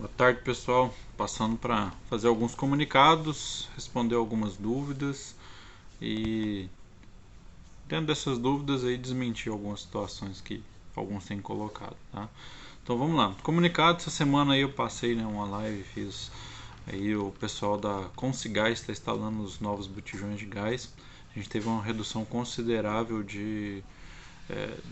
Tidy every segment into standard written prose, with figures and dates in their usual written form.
Boa tarde, pessoal. Passando para fazer alguns comunicados, responder algumas dúvidas e, dentro dessas dúvidas, aí desmentir algumas situações que alguns têm colocado, tá? Então vamos lá. Comunicado, essa semana aí eu passei, né, uma live, fiz aí o pessoal da Consigás está instalando os novos botijões de gás. A gente teve uma redução considerável de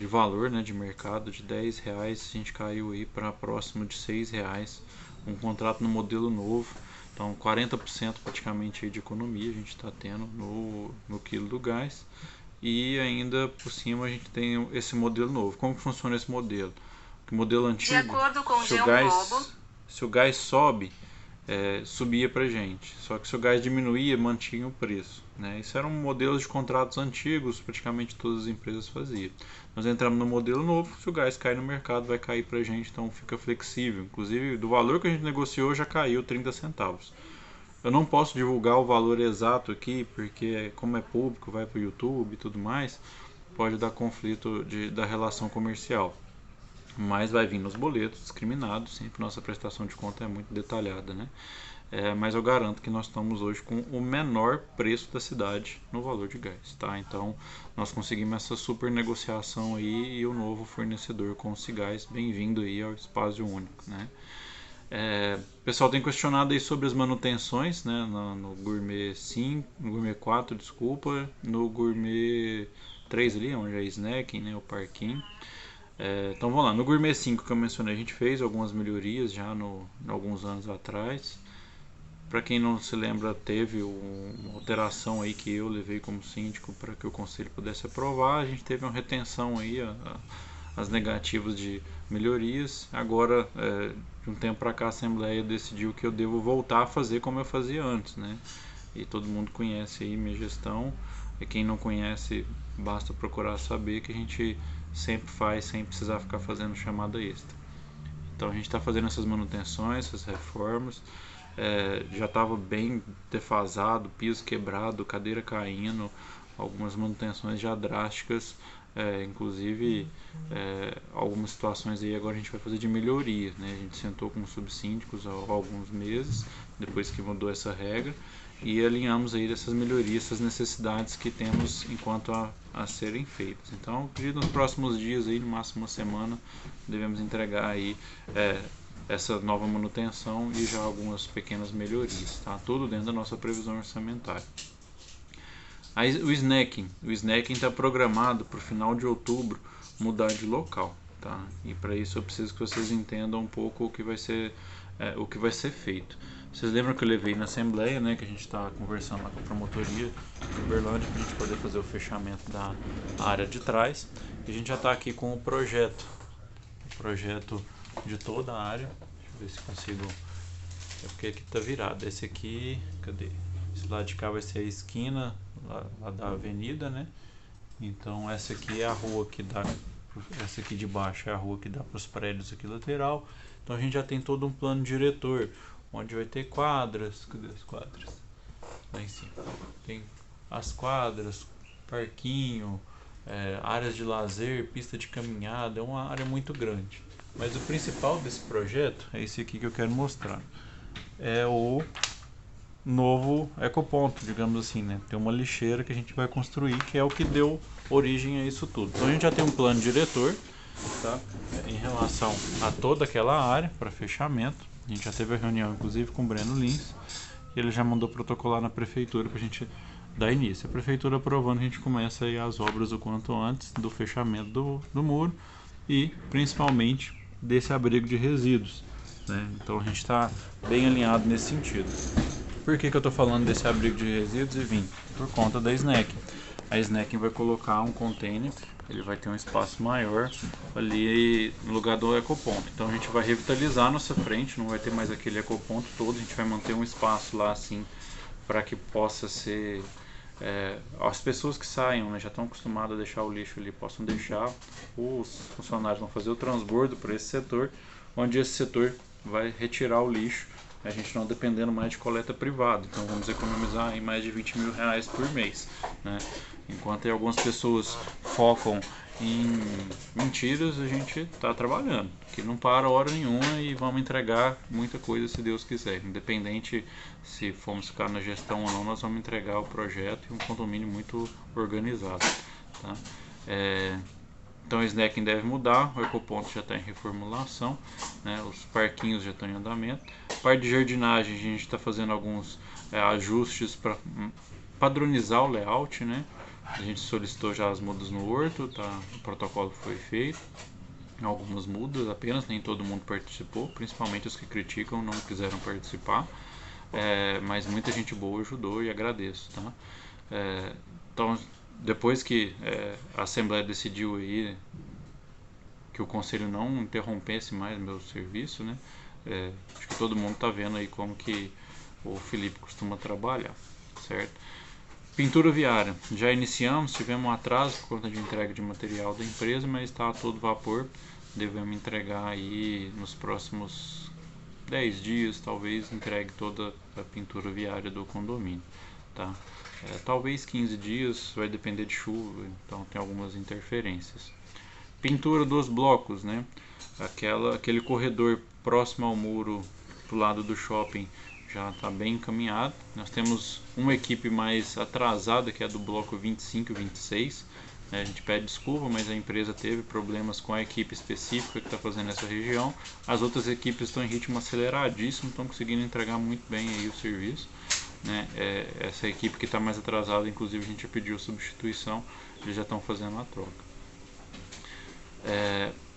valor, né, de mercado, de R$ 10, a gente caiu aí para próximo de R$ 6, um contrato no modelo novo. Então 40% praticamente aí de economia a gente está tendo no quilo do gás. E ainda por cima a gente tem esse modelo novo. Como que funciona esse modelo? O modelo antigo, De acordo com se o G1 Globo, gás sobe, subia para gente. Só que se o gás diminuía, mantinha o preço, né? Isso eram modelos de contratos antigos, praticamente todas as empresas faziam. Nós entramos no modelo novo, se o gás cai no mercado, vai cair para a gente, então fica flexível. Inclusive, do valor que a gente negociou, já caiu 30 centavos. Eu não posso divulgar o valor exato aqui, porque como é público, vai para o YouTube e tudo mais, pode dar conflito da relação comercial. Mas vai vir nos boletos discriminados, sempre nossa prestação de conta é muito detalhada, né? Mas eu garanto que nós estamos hoje com o menor preço da cidade no valor de gás, tá? Então nós conseguimos essa super negociação aí e o novo fornecedor com o Cigás, bem-vindo aí ao Espaço Único, né? O pessoal tem questionado aí sobre as manutenções, né? No Gourmet 5, no Gourmet 4, desculpa, no Gourmet 3 ali, onde é snacking, né? O parquinho. Então vamos lá, no Gourmet 5 que eu mencionei, a gente fez algumas melhorias já alguns anos atrás. Para quem não se lembra, teve uma alteração aí que eu levei como síndico para que o conselho pudesse aprovar. A gente teve uma retenção aí, as negativas de melhorias. Agora, de um tempo para cá, a Assembleia decidiu que eu devo voltar a fazer como eu fazia antes, né? E todo mundo conhece aí minha gestão. E quem não conhece, basta procurar saber que a gente sempre faz sem precisar ficar fazendo chamada extra. Então a gente está fazendo essas manutenções, essas reformas. Já estava bem defasado, piso quebrado, cadeira caindo, algumas manutenções já drásticas, inclusive algumas situações aí agora a gente vai fazer de melhoria, né? A gente sentou com os subsíndicos há alguns meses, depois que mudou essa regra, e alinhamos aí essas melhorias, essas necessidades que temos enquanto a serem feitas. Então, acredito nos próximos dias, aí, no máximo uma semana, devemos entregar aí essa nova manutenção e já algumas pequenas melhorias, tá? Tudo dentro da nossa previsão orçamentária. Aí, o snacking está programado para o final de outubro mudar de local, tá? E para isso eu preciso que vocês entendam um pouco o que vai ser feito. Vocês lembram que eu levei na Assembleia, né, que a gente está conversando lá com a promotoria de Uberlândia para a gente poder fazer o fechamento da área de trás. E a gente já está aqui com o projeto de toda a área. Deixa eu ver se consigo. É porque aqui está virado. Esse aqui, cadê? Esse lado de cá vai ser a esquina lá da avenida, né? Então essa aqui é a rua que dá. Essa aqui de baixo é a rua que dá para os prédios aqui lateral. Então a gente já tem todo um plano diretor, onde vai ter quadras. Cadê as quadras? Lá em cima. Tem as quadras, parquinho, áreas de lazer, pista de caminhada. É uma área muito grande. Mas o principal desse projeto é esse aqui que eu quero mostrar. É o novo ecoponto, digamos assim, né? Tem uma lixeira que a gente vai construir, que é o que deu origem a isso tudo. Então a gente já tem um plano diretor, tá? Em relação a toda aquela área para fechamento. A gente já teve a reunião, inclusive, com o Breno Lins. E ele já mandou protocolar na prefeitura para a gente dar início. A prefeitura aprovando, a gente começa aí as obras o quanto antes do fechamento do muro e, principalmente, desse abrigo de resíduos, né? Então a gente está bem alinhado nesse sentido. Por que eu estou falando desse abrigo de resíduos e vim? Por conta da Snacking. A Snacking vai colocar um container, ele vai ter um espaço maior ali no lugar do ecoponto. Então a gente vai revitalizar a nossa frente, não vai ter mais aquele ecoponto todo, a gente vai manter um espaço lá assim para que possa ser... as pessoas que saiam, né, já estão acostumadas a deixar o lixo ali, possam deixar, os funcionários vão fazer o transbordo para esse setor, onde esse setor vai retirar o lixo, a gente não dependendo mais de coleta privada, então vamos economizar em mais de R$ 20 mil por mês, né? Enquanto algumas pessoas focam em mentiras, a gente está trabalhando, que não para hora nenhuma e vamos entregar muita coisa se Deus quiser. Independente se formos ficar na gestão ou não, nós vamos entregar o projeto e um condomínio muito organizado. Tá? Então o snacking deve mudar, o ecoponto já está em reformulação, né? Os parquinhos já estão em andamento. Parte de jardinagem, a gente está fazendo alguns ajustes para padronizar o layout, né? A gente solicitou já as mudas no horto, tá? O protocolo foi feito, algumas mudas apenas, nem todo mundo participou, principalmente os que criticam não quiseram participar, mas muita gente boa ajudou e agradeço, tá? Então, depois que a Assembleia decidiu aí que o Conselho não interrompesse mais meu serviço, né? Acho que todo mundo está vendo aí como que o Felipe costuma trabalhar, certo? Pintura viária, já iniciamos, tivemos um atraso por conta de entrega de material da empresa, mas está a todo vapor, devemos entregar aí nos próximos 10 dias, talvez entregue toda a pintura viária do condomínio, tá? Talvez 15 dias, vai depender de chuva, então tem algumas interferências. Pintura dos blocos, né? Aquele corredor próximo ao muro do lado do shopping já está bem encaminhado. Nós temos uma equipe mais atrasada, que é do bloco 25 e 26. A gente pede desculpa, mas a empresa teve problemas com a equipe específica que está fazendo essa região. As outras equipes estão em ritmo aceleradíssimo, estão conseguindo entregar muito bem aí o serviço. Né? Essa equipe que está mais atrasada, inclusive a gente pediu substituição, eles já estão fazendo a troca.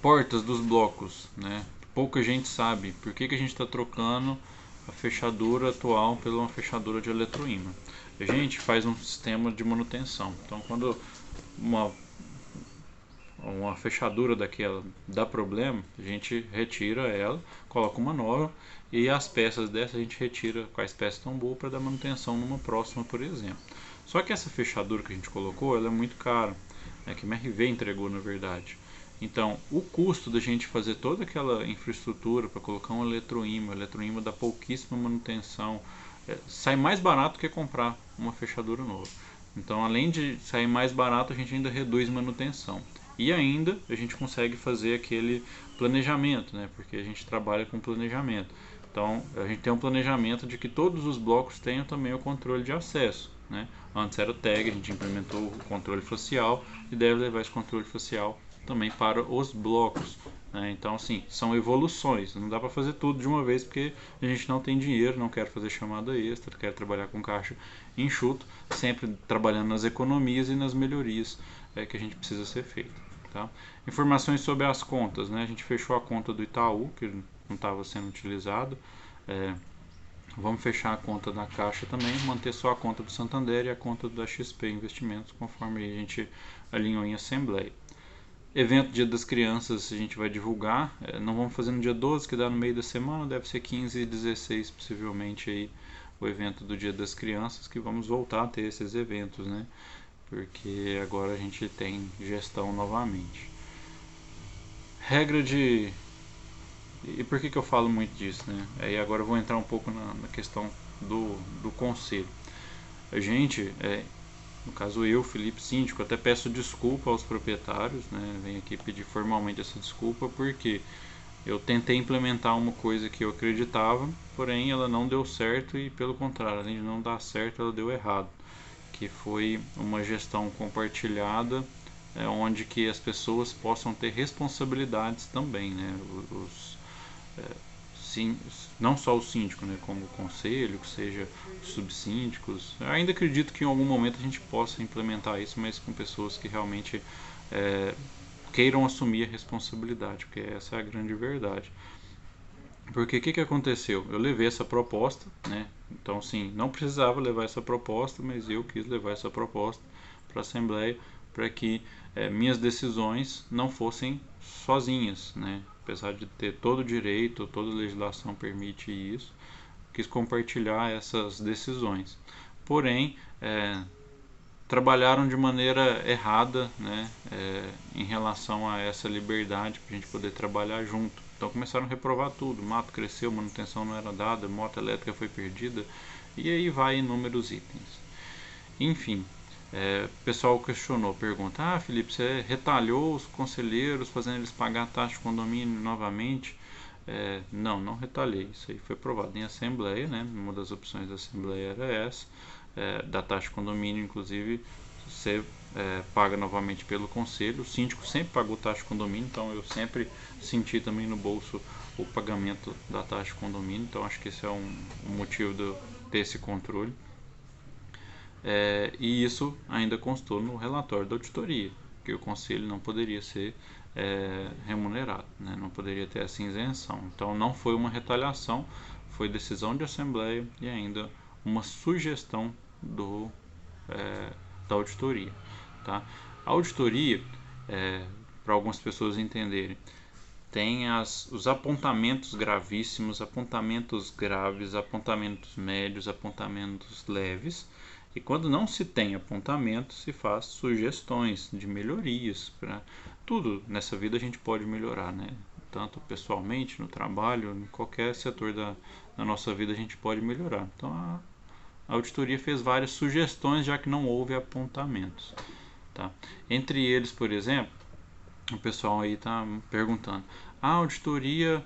Portas dos blocos, né? Pouca gente sabe por que a gente está trocando a fechadura atual pela uma fechadura de eletroímã. A gente faz um sistema de manutenção. Então, quando uma fechadura daquela dá problema, a gente retira ela, coloca uma nova e as peças dessa a gente retira quais peças estão boas para dar manutenção numa próxima, por exemplo. Só que essa fechadura que a gente colocou, ela é muito cara, que a MRV entregou na verdade. Então, o custo da gente fazer toda aquela infraestrutura para colocar um eletroímã dá pouquíssima manutenção, sai mais barato que comprar uma fechadura nova. Então, além de sair mais barato, a gente ainda reduz manutenção. E ainda a gente consegue fazer aquele planejamento, né? Porque a gente trabalha com planejamento. Então, a gente tem um planejamento de que todos os blocos tenham também o controle de acesso, né? Antes era o tag, a gente implementou o controle facial e deve levar esse controle facial também para os blocos, né? Então, assim, são evoluções, não dá para fazer tudo de uma vez porque a gente não tem dinheiro, não quer fazer chamada extra, quer trabalhar com caixa enxuto, sempre trabalhando nas economias e nas melhorias que a gente precisa ser feito, tá? Informações sobre as contas, né? A gente fechou a conta do Itaú, que não estava sendo utilizado, vamos fechar a conta da Caixa também, manter só a conta do Santander e a conta da XP Investimentos, conforme a gente alinhou em assembleia. Evento Dia das Crianças a gente vai divulgar, não vamos fazer no dia 12, que dá no meio da semana, deve ser 15 e 16 possivelmente aí o evento do Dia das Crianças, que vamos voltar a ter esses eventos, né? Porque agora a gente tem gestão novamente. Regra de... E por que eu falo muito disso, né? Aí agora eu vou entrar um pouco na questão do conselho. A gente... no caso eu, Felipe Síndico, até peço desculpa aos proprietários, né? Venho aqui pedir formalmente essa desculpa porque eu tentei implementar uma coisa que eu acreditava, porém ela não deu certo e pelo contrário, além de não dar certo, ela deu errado, que foi uma gestão compartilhada, onde que as pessoas possam ter responsabilidades também, né? Não só o síndico, né, como o conselho, que seja os subsíndicos. Eu ainda acredito que em algum momento a gente possa implementar isso, mas com pessoas que realmente queiram assumir a responsabilidade, porque essa é a grande verdade. Porque o que aconteceu? Eu levei essa proposta, né? Então, sim, não precisava levar essa proposta, mas eu quis levar essa proposta para a Assembleia para que minhas decisões não fossem sozinhas, né? Apesar de ter todo o direito, toda a legislação permite isso, quis compartilhar essas decisões. Porém, trabalharam de maneira errada, né, em relação a essa liberdade para a gente poder trabalhar junto. Então começaram a reprovar tudo, o mato cresceu, manutenção não era dada, moto elétrica foi perdida, e aí vai inúmeros itens. Enfim, O pessoal questionou, pergunta: ah, Felipe, você retalhou os conselheiros fazendo eles pagar a taxa de condomínio novamente? Não, não retalhei. Isso aí foi aprovado em assembleia, né? Uma das opções da assembleia era essa, da taxa de condomínio, inclusive você paga novamente pelo conselho. O síndico sempre pagou taxa de condomínio, então eu sempre senti também no bolso o pagamento da taxa de condomínio, então acho que esse é um motivo de eu ter esse controle. E isso ainda constou no relatório da auditoria, que o conselho não poderia ser remunerado, né? Não poderia ter essa isenção. Então não foi uma retaliação, foi decisão de assembleia e ainda uma sugestão da auditoria. Tá? A auditoria, para algumas pessoas entenderem, tem os apontamentos gravíssimos, apontamentos graves, apontamentos médios, apontamentos leves. E quando não se tem apontamentos, se faz sugestões de melhorias. Para tudo nessa vida a gente pode melhorar, né? Tanto pessoalmente, no trabalho, em qualquer setor da nossa vida a gente pode melhorar. Então a auditoria fez várias sugestões, já que não houve apontamentos. Tá? Entre eles, por exemplo, o pessoal aí está perguntando: a auditoria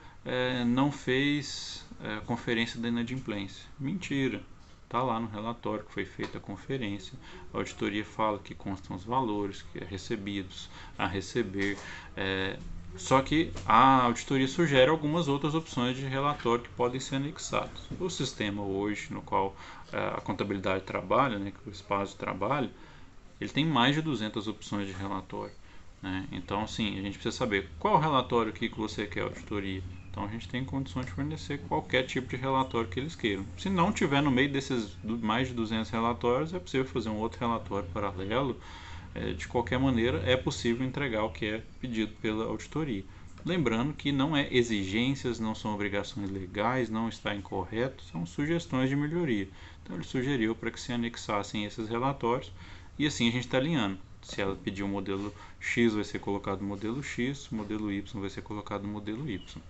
não fez conferência da inadimplência. Mentira. Está lá no relatório que foi feita a conferência. A auditoria fala que constam os valores que é recebidos, a receber. Só que a auditoria sugere algumas outras opções de relatório que podem ser anexados. O sistema hoje, no qual a contabilidade trabalha, né, que o espaço trabalha, ele tem mais de 200 opções de relatório. Né? Então, assim, a gente precisa saber qual relatório que você quer, auditoria. Então, a gente tem condições de fornecer qualquer tipo de relatório que eles queiram. Se não tiver no meio desses mais de 200 relatórios, é possível fazer um outro relatório paralelo. De qualquer maneira, é possível entregar o que é pedido pela auditoria. Lembrando que não é exigências, não são obrigações legais, não está incorreto, são sugestões de melhoria. Então, ele sugeriu para que se anexassem esses relatórios e assim a gente está alinhando. Se ela pedir o modelo X, vai ser colocado o modelo X, o modelo Y vai ser colocado o modelo Y.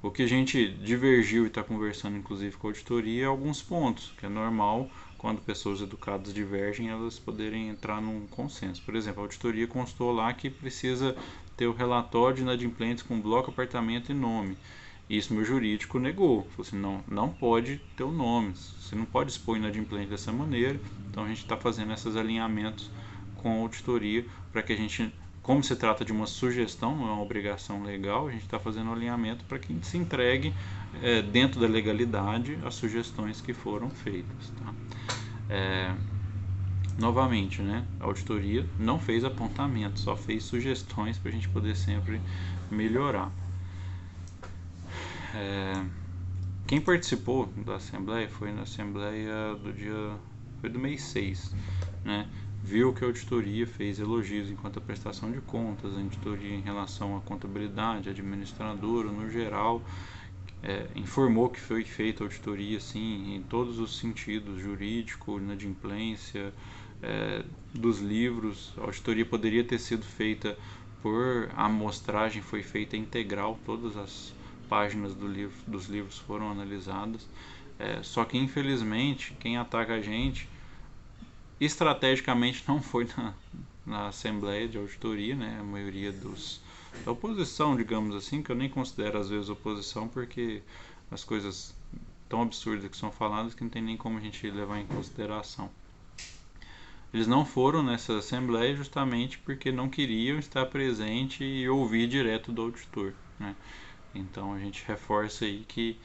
O que a gente divergiu e está conversando, inclusive, com a auditoria, é alguns pontos, que é normal, quando pessoas educadas divergem, elas poderem entrar num consenso. Por exemplo, a auditoria constou lá que precisa ter o relatório de inadimplentes com bloco, apartamento e nome. Isso meu jurídico negou. Falou assim: não pode ter o nome, você não pode expor inadimplente dessa maneira. Então a gente está fazendo esses alinhamentos com a auditoria para que a gente, como se trata de uma sugestão, não é uma obrigação legal, a gente está fazendo um alinhamento para que se entregue dentro da legalidade as sugestões que foram feitas. Tá? Novamente, né, a auditoria não fez apontamento, só fez sugestões para a gente poder sempre melhorar. Quem participou da assembleia foi na assembleia do mês 6, né? Viu que a auditoria fez elogios enquanto a prestação de contas, a auditoria em relação à contabilidade, administradora no geral, informou que foi feita a auditoria sim, em todos os sentidos, jurídico, inadimplência, dos livros. A auditoria poderia ter sido feita por amostragem, foi feita integral, todas as páginas dos livros foram analisadas. Só que infelizmente quem ataca a gente estrategicamente não foi na assembleia de auditoria, né? A maioria da oposição, digamos assim, que eu nem considero às vezes oposição, porque as coisas tão absurdas que são faladas que não tem nem como a gente levar em consideração. Eles não foram nessa assembleia justamente porque não queriam estar presente e ouvir direto do auditor, né? Então a gente reforça aí que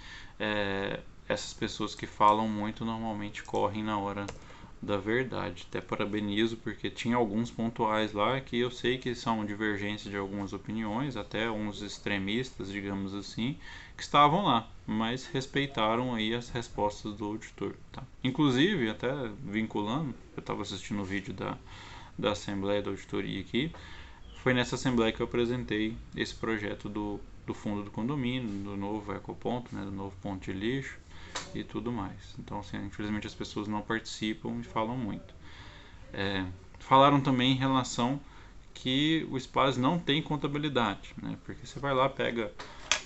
essas pessoas que falam muito normalmente correm na hora da verdade. Até parabenizo porque tinha alguns pontuais lá que eu sei que são divergências de algumas opiniões, até uns extremistas, digamos assim, que estavam lá, mas respeitaram aí as respostas do auditor. Tá? Inclusive, até vinculando, eu estava assistindo o vídeo da Assembleia da Auditoria aqui, foi nessa Assembleia que eu apresentei esse projeto do fundo do condomínio, do novo ecoponto, né, do novo ponto de lixo e tudo mais. Então, assim, infelizmente as pessoas não participam e falam muito. Falaram também em relação que o SPAS não tem contabilidade, né? Porque você vai lá,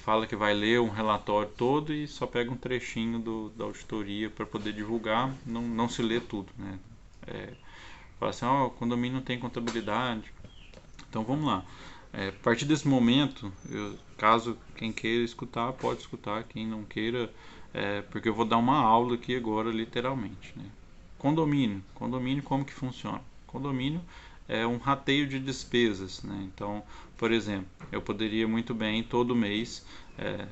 fala que vai ler um relatório todo e só pega um trechinho da auditoria para poder divulgar, não se lê tudo, né? Fala assim, ó, o condomínio não tem contabilidade. Então vamos lá. A partir desse momento, caso quem queira escutar, pode escutar. Quem não queira, porque eu vou dar uma aula aqui agora, literalmente. Né? Condomínio como que funciona? Condomínio é um rateio de despesas. Né? Então, por exemplo, eu poderia muito bem todo mês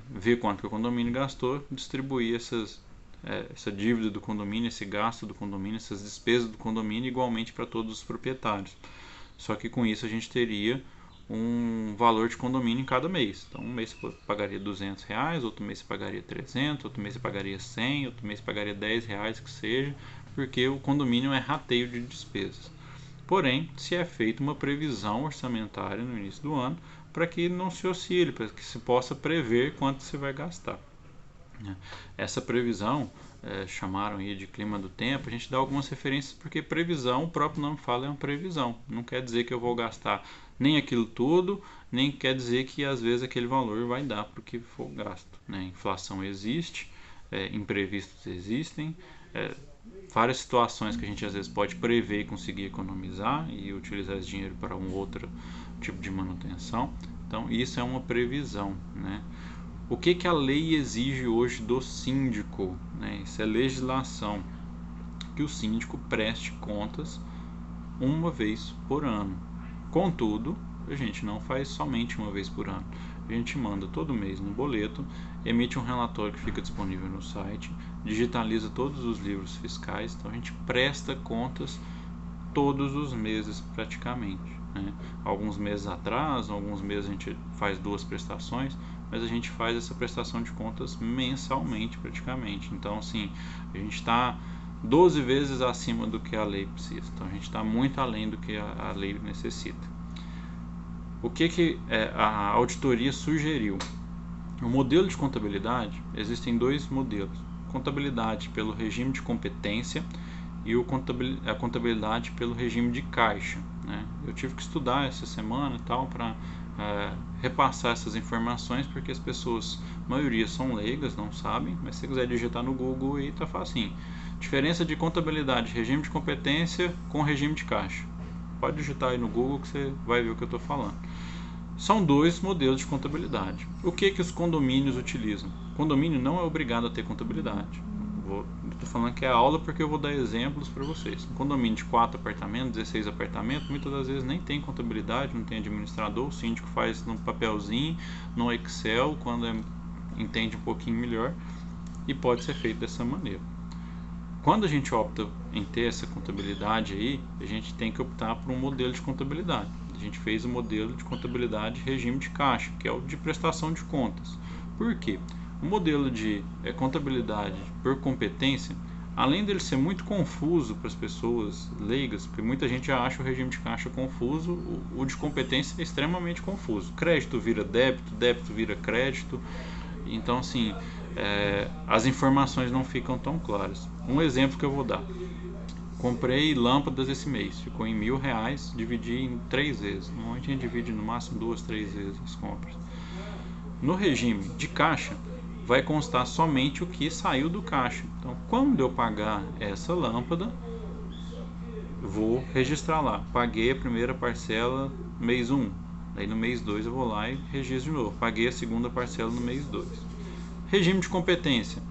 ver quanto que o condomínio gastou, distribuir essa dívida do condomínio, esse gasto do condomínio, essas despesas do condomínio igualmente para todos os proprietários. Só que com isso a gente teria um valor de condomínio em cada mês. Então, um mês você pagaria R$200, outro mês você pagaria 300, outro mês você pagaria 100, outro mês você pagaria R$10, que seja, porque o condomínio é rateio de despesas. Porém, se é feita uma previsão orçamentária no início do ano, para que não se oscile, para que se possa prever quanto você vai gastar. Essa previsão, chamaram aí de clima do tempo, a gente dá algumas referências porque previsão, o próprio nome fala, é uma previsão. Não quer dizer que eu vou gastar nem aquilo tudo, nem quer dizer que às vezes aquele valor vai dar para o que for gasto. Né? Inflação existe, imprevistos existem, várias situações que a gente às vezes pode prever e conseguir economizar e utilizar esse dinheiro para um outro tipo de manutenção. Então isso é uma previsão, né? O que a lei exige hoje do síndico? Né? Isso é legislação. Que o síndico preste contas uma vez por ano. Contudo, a gente não faz somente uma vez por ano. A gente manda todo mês no boleto, emite um relatório que fica disponível no site, digitaliza todos os livros fiscais, então a gente presta contas todos os meses praticamente. Né? Alguns meses atrás, alguns meses a gente faz 2 prestações, mas a gente faz essa prestação de contas mensalmente praticamente. Então, assim, a gente está 12 vezes acima do que a lei precisa. Então, a gente está muito além do que a lei necessita. O que a auditoria sugeriu? O modelo de contabilidade, existem 2 modelos. Contabilidade pelo regime de competência e a contabilidade pelo regime de caixa. Né? Eu tive que estudar essa semana e tal para repassar essas informações, porque as pessoas, a maioria são leigas, não sabem, mas se você quiser digitar no Google aí tá facinho. Diferença de contabilidade, regime de competência com regime de caixa. Pode digitar aí no Google que você vai ver o que eu estou falando. São 2 modelos de contabilidade. O que os condomínios utilizam? O condomínio não é obrigado a ter contabilidade. Estou falando que é aula porque eu vou dar exemplos para vocês. Um condomínio de 4 apartamentos, 16 apartamentos, muitas das vezes nem tem contabilidade, não tem administrador, o síndico faz no papelzinho, no Excel, quando entende um pouquinho melhor, e pode ser feito dessa maneira. Quando a gente opta em ter essa contabilidade aí, a gente tem que optar por um modelo de contabilidade. A gente fez o modelo de contabilidade regime de caixa, que é o de prestação de contas. Por quê? O modelo de contabilidade por competência, além dele ser muito confuso para as pessoas leigas, porque muita gente já acha o regime de caixa confuso, o de competência é extremamente confuso. Crédito vira débito, débito vira crédito. Então, assim, as informações não ficam tão claras. Um exemplo que eu vou dar. Comprei lâmpadas esse mês, ficou em R$1.000, dividi em 3 vezes. Normalmente a gente divide no máximo 2, 3 vezes as compras. No regime de caixa, vai constar somente o que saiu do caixa. Então, quando eu pagar essa lâmpada, vou registrar lá. Paguei a primeira parcela no mês 1. Aí no mês 2 eu vou lá e registro de novo. Paguei a segunda parcela no mês 2. Regime de competência.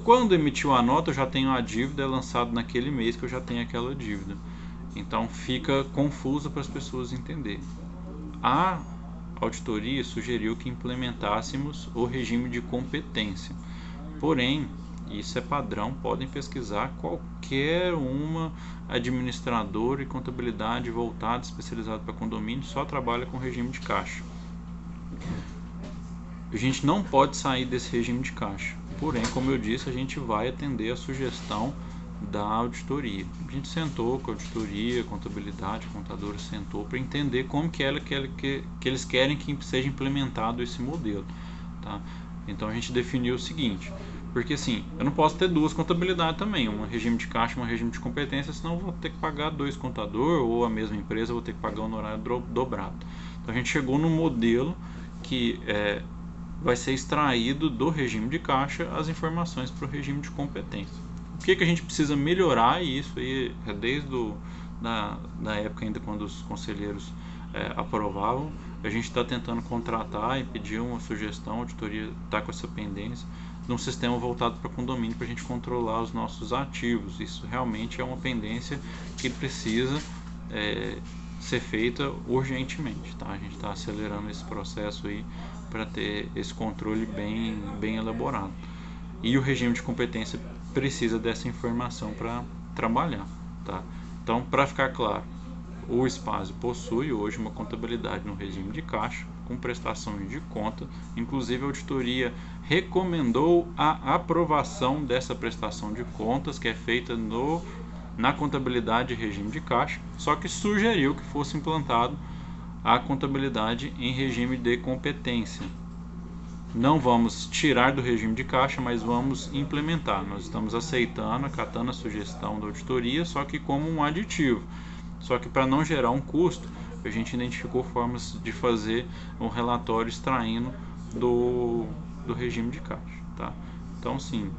Quando emitiu a nota, eu já tenho a dívida, é lançado naquele mês que eu já tenho aquela dívida. Então fica confuso para as pessoas entenderem. A auditoria sugeriu que implementássemos o regime de competência. Porém, isso é padrão, podem pesquisar, qualquer uma administradora e contabilidade voltada, especializada para condomínio, só trabalha com regime de caixa. A gente não pode sair desse regime de caixa. Porém, como eu disse, a gente vai atender a sugestão da auditoria. A gente sentou com a auditoria, contabilidade, contadora sentou para entender como que eles querem que seja implementado esse modelo. Tá? Então a gente definiu o seguinte, porque assim, eu não posso ter 2 contabilidades também, um regime de caixa e um regime de competência, senão eu vou ter que pagar 2 contadores, ou a mesma empresa vou ter que pagar um honorário dobrado. Então a gente chegou num modelo que vai ser extraído do regime de caixa as informações para o regime de competência. O que a gente precisa melhorar, e isso aí é desde da época ainda quando os conselheiros aprovavam. A gente está tentando contratar e pedir uma sugestão, a auditoria está com essa pendência, de um sistema voltado para condomínio para a gente controlar os nossos ativos. Isso realmente é uma pendência que precisa ser feita urgentemente, tá? A gente está acelerando esse processo aí para ter esse controle bem elaborado. E o regime de competência precisa dessa informação para trabalhar, tá? Então, para ficar claro, o Spasi possui hoje uma contabilidade no regime de caixa, com prestações de conta. Inclusive, a auditoria recomendou a aprovação dessa prestação de contas, que é feita na contabilidade de regime de caixa, só que sugeriu que fosse implantado a contabilidade em regime de competência. Não vamos tirar do regime de caixa, mas vamos implementar. Nós estamos aceitando, acatando a sugestão da auditoria, só que como um aditivo. Só que para não gerar um custo, a gente identificou formas de fazer um relatório extraindo do regime de caixa, tá? Então, sim,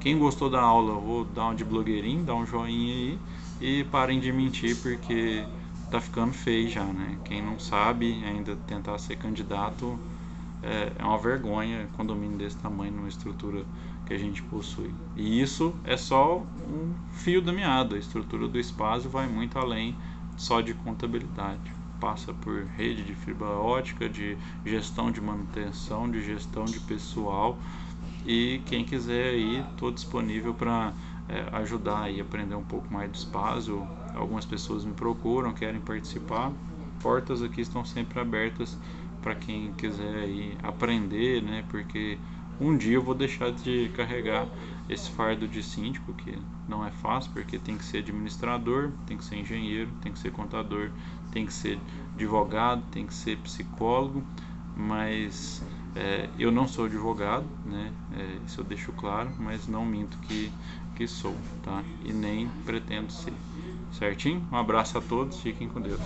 quem gostou da aula, vou dar uma de blogueirinho, dá um joinha aí e parem de mentir, porque tá ficando feio já, né? Quem não sabe ainda tentar ser candidato é uma vergonha, condomínio desse tamanho numa estrutura que a gente possui. E isso é só um fio da meada. A estrutura do Spasi vai muito além só de contabilidade. Passa por rede de fibra ótica, de gestão de manutenção, de gestão de pessoal. E quem quiser aí, estou disponível para ajudar e aprender um pouco mais do Spasi. Algumas pessoas me procuram, querem participar. Portas aqui estão sempre abertas para quem quiser aí aprender, né? Porque um dia eu vou deixar de carregar esse fardo de síndico, que não é fácil, porque tem que ser administrador, tem que ser engenheiro, tem que ser contador, tem que ser advogado, tem que ser psicólogo, mas eu não sou advogado, né? Isso eu deixo claro, mas não minto que sou, tá? E nem pretendo ser. Certinho? Um abraço a todos, fiquem com Deus.